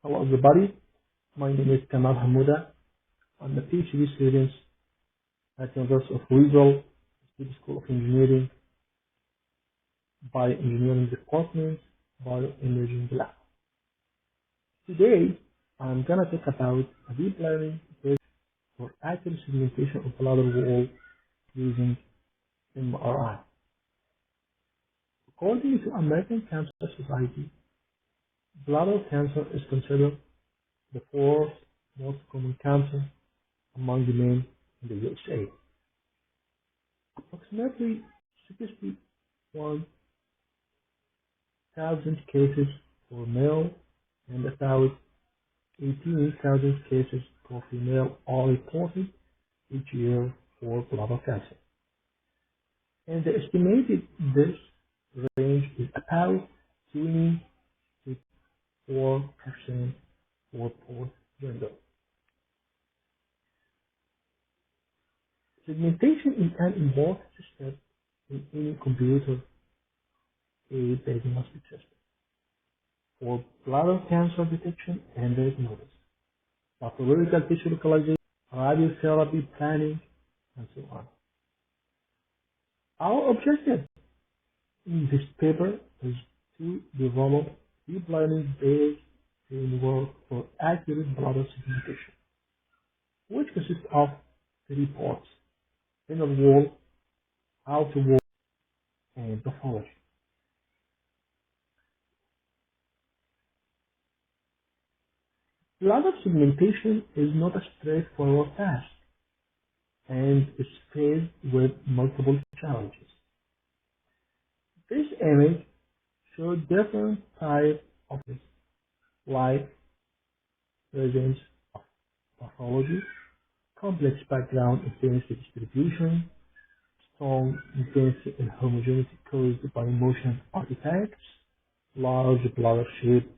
Hello everybody, my name is Kamal Hammouda. I'm a Ph.D. student at the University of Legal, School of Engineering, Bioengineering Department, Bioimaging Lab. Today, I'm gonna talk about a deep learning approach for accurate segmentation of bladder wall using MRI. According to American Cancer Society, bladder cancer is considered the fourth most common cancer among the men in the USA. Approximately 61,000 cases for male and about 18,000 cases for female are reported each year for bladder cancer. And the estimated this range is about 20 to 4% for both gender. Segmentation is an important step in any computer-aided diagnostic system for bladder cancer detection and diagnosis, pathological tissue localization, radiotherapy planning, and so on. Our objective in this paper is to develop deep learning-based framework for accurate bladder segmentation, which consists of three parts: inner wall, outer wall, and pathology. Bladder segmentation is not a straightforward task and is faced with multiple challenges. This image shows different types of this, like presence of pathology, complex background intensity distribution, strong intensity and homogeneity caused by motion artifacts, large bladder shape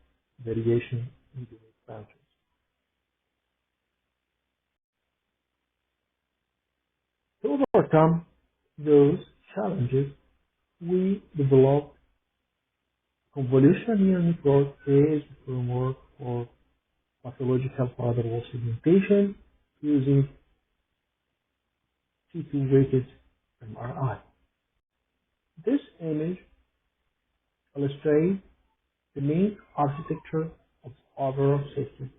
variation in the boundaries. To overcome those challenges, we developed convolutional neural network-based framework for pathological bladder wall segmentation using T2-weighted MRI. This image illustrates the main architecture of the overall system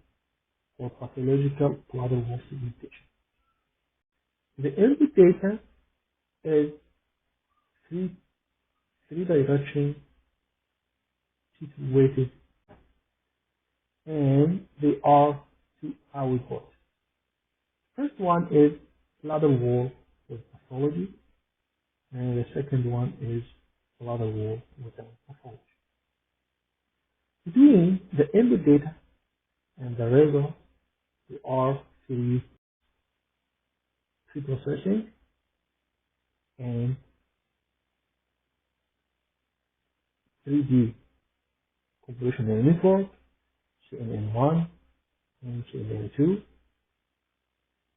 for pathological bladder wall segmentation. The input data is three-direction T2-weighted, and they are two outputs. First one is bladder wall with pathology, and the second one is bladder wall without pathology. Between the input data and the result, there are preprocessing and 3D convolutional network, CNN1 and CNN2.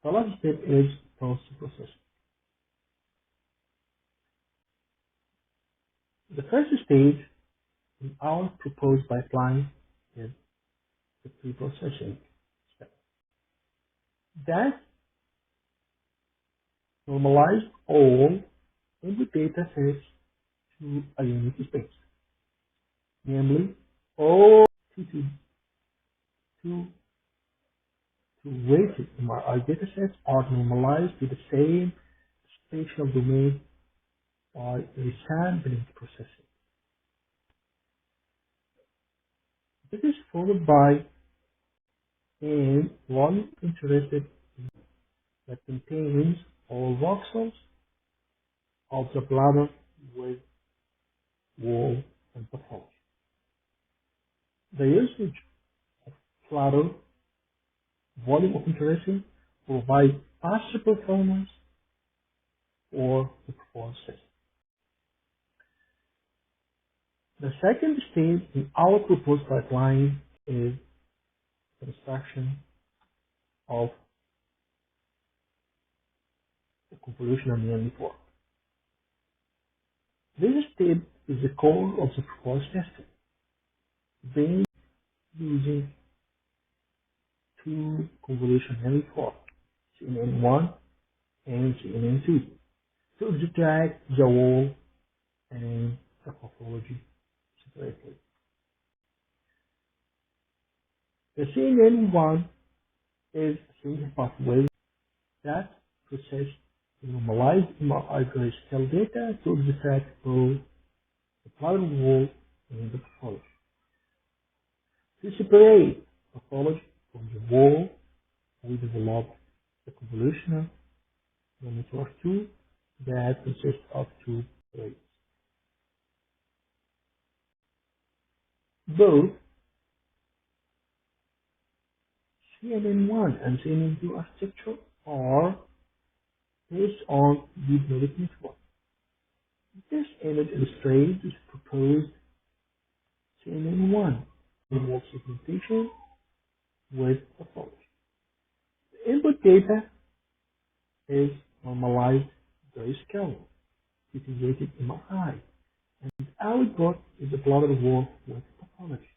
The last step is post-processing. The first stage in our proposed pipeline is the preprocessing step. That normalized all input data sets to a unique space, namely all T2-weighted MRI datasets are normalized to the same spatial domain by resampling processing. This is followed by an volume interested that contains all voxels of the bladder with wall and pathology. The usage of bladder volume of interest provides faster performance for the proposed system. The second stage in our proposed pipeline is construction of the convolutional neural network. This step is the core of the proposed system, being using two convolutional networks, CNN1 and CNN2, to extract the wall and the pathology separately. The CNN1 is a single pathway that processes normalized MRI grayscale data to extract both the bladder wall and the pathology. To separate pathology from the wall, we develop the convolutional network 2 that consists of two plates. Both CNN1 and CNN2 architecture are based on deep neural network. This image illustrates the proposed CNN1 remote segmentation with pathology. The input data is normalized grayscale, integrated MRI, and the output is a bladder wall with pathology.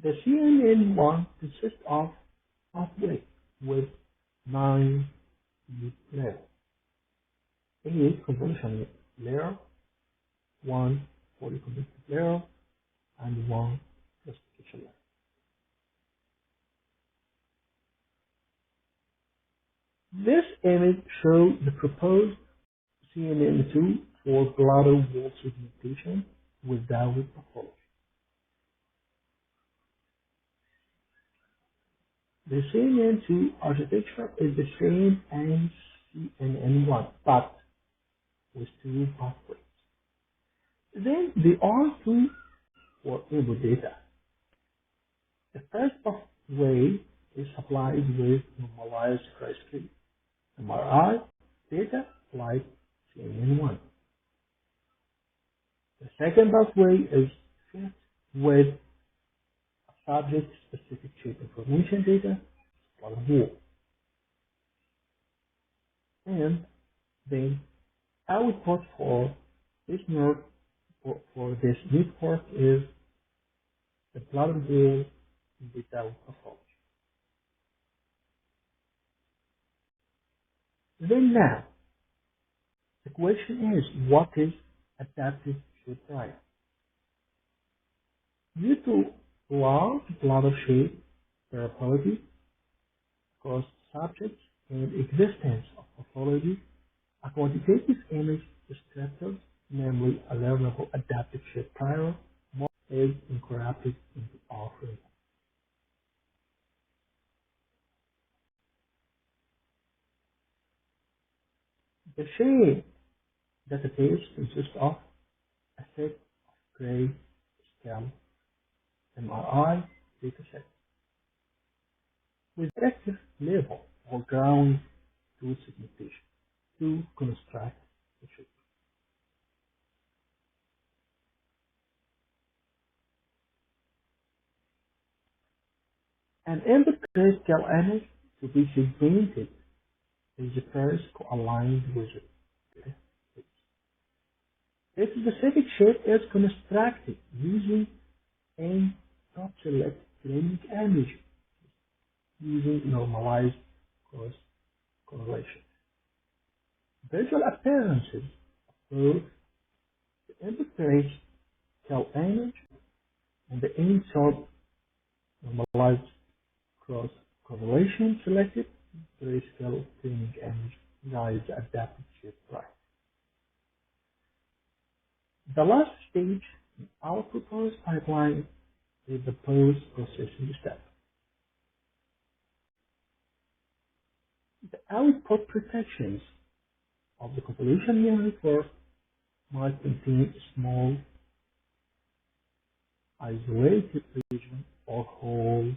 The CNN1 consists of pathway with 9 deep layers, 8 convolutional layer, 1 polyconductive layer, and 1 classification layer. This image shows the proposed CNN2 for bladder wall segmentation without pathology. The CNN2 architecture is the same as CNN1, but with two pathways. Then there are two for input data. The first pathway is supplied with normalized grayscale MRI data like CNN1. The second pathway is fed with subject-specific shape information data, bladder wall. And then output for this node for this network is the bladder wall without pathology. Then now, the question is, what is adaptive shape prior? Due to large bladder shape variability across subjects and existence of pathology, a quantitative image descriptor, namely a learnable adaptive shape prior, is incorporated into our framework. The shape database consists of a set of gray scale MRI datasets with active label or ground truth segmentation to construct the shape. An input grayscale image to be segmented is first co-aligned with it. This specific shape is constructed using a top select training image using normalized cross correlation. Visual appearances of both the input grayscale image and the insert normalized cross correlation selected grayscale training image guides adaptive shape right. The last stage in our proposed pipeline is the post-processing step. The output protections of the convolutional network might contain a small isolated region or holes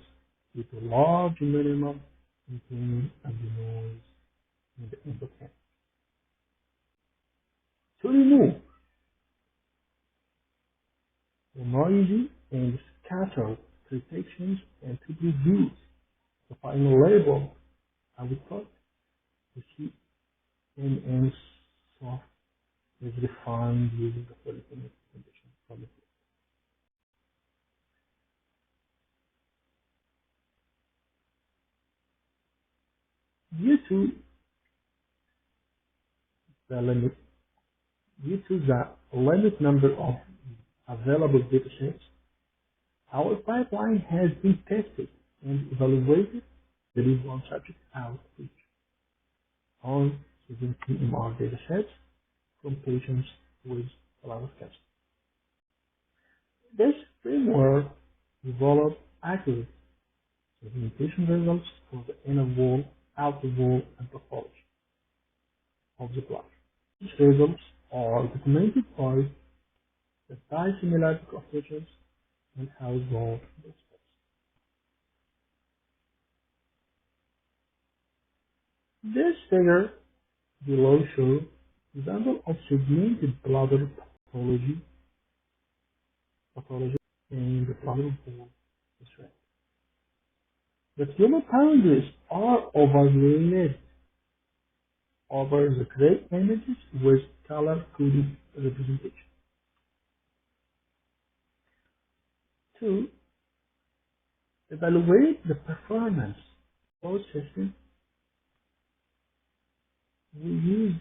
with a large minimum containing and the noise in the input end. To remove the noisy and scattered protections and to produce the final label output, the CNN soft is defined using the polynomial condition from the Due to the limit, due to the limit number of available datasets, our pipeline has been tested and evaluated. There is one subject outreach on 17 MR datasets from patients with bladder cancer. This framework developed accurate segmentation results for the inner wall, outer wall, and pathology of the bladder. These results are documented by the dissimilarity coefficients and household distance. This figure below shows example of segmented bladder pathology in the bladder wall district. The tumor boundaries are overlaid over the gray images with color-coded representation. 2. Evaluate the performance of system. We use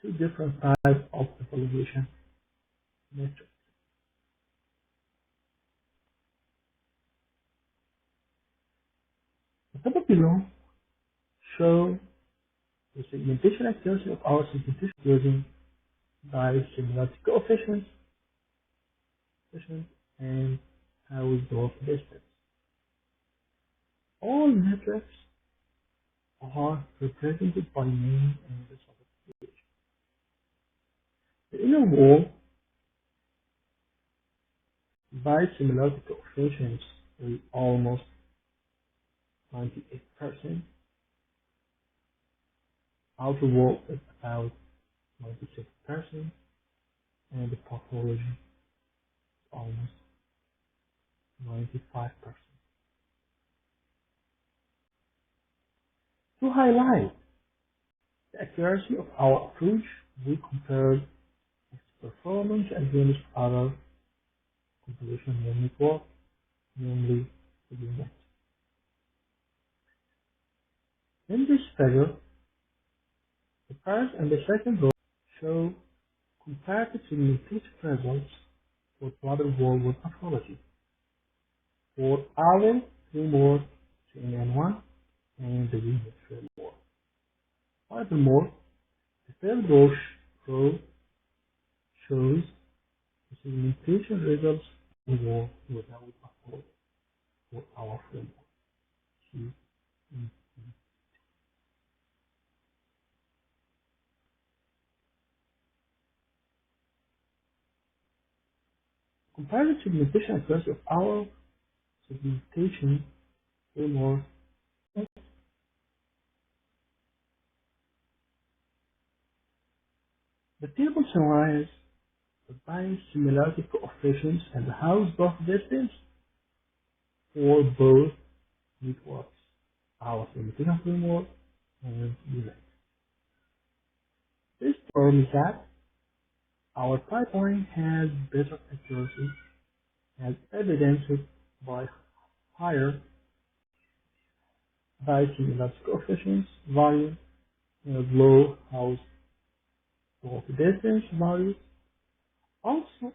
two different types of evaluation metrics. The table below show the segmentation accuracy of our segmentation using dissimilarity coefficients and Hausdorff distance. All metrics are represented by name and the subapplication. The inner wall dissimilarity coefficients is almost 98%. Outer wall is about 96%, and the pathology is almost 95%. To highlight the accuracy of our approach, we compared its performance against other compilation network, namely the Unit. In this figure, the first and the second row show comparative segmentation results for bladder wall pathology for our framework CNN1 and the Unit framework. Furthermore, the third row shows the segmentation results for without pathology for our framework. Comparative segmentation accuracy of our segmentation framework. The table summarizes the dissimilarity coefficients and the Hausdorff distance for both networks, our segmentation framework and Unit. This confirms that our pipeline has better accuracy as evidenced by higher dissimilarity coefficients value and low Hausdorff distance values. Also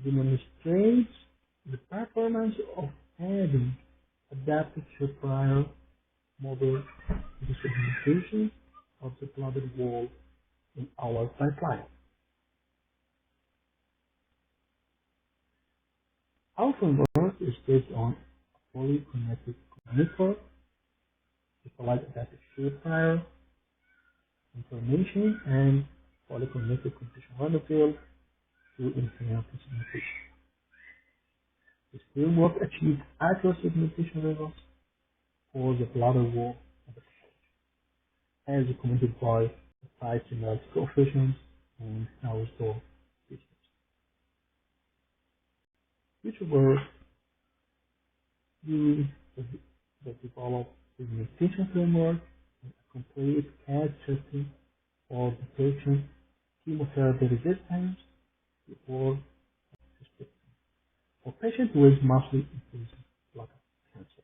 demonstrates the performance of adding adaptive prior model to the segmentation of the bladder wall in our pipeline. Our framework is based on a fully connected network to provide adaptive prior information and fully connected competition random field to enhance segmentation. This framework achieves accurate segmentation results for the bladder wall and the pathology, as recommended by the dissimilarity coefficients and Hausdorff distance. Future work uses the developed segmentation framework and a complete CAD system for detection chemotherapy resistance before for patients with massive invasive bladder cancer.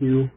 you.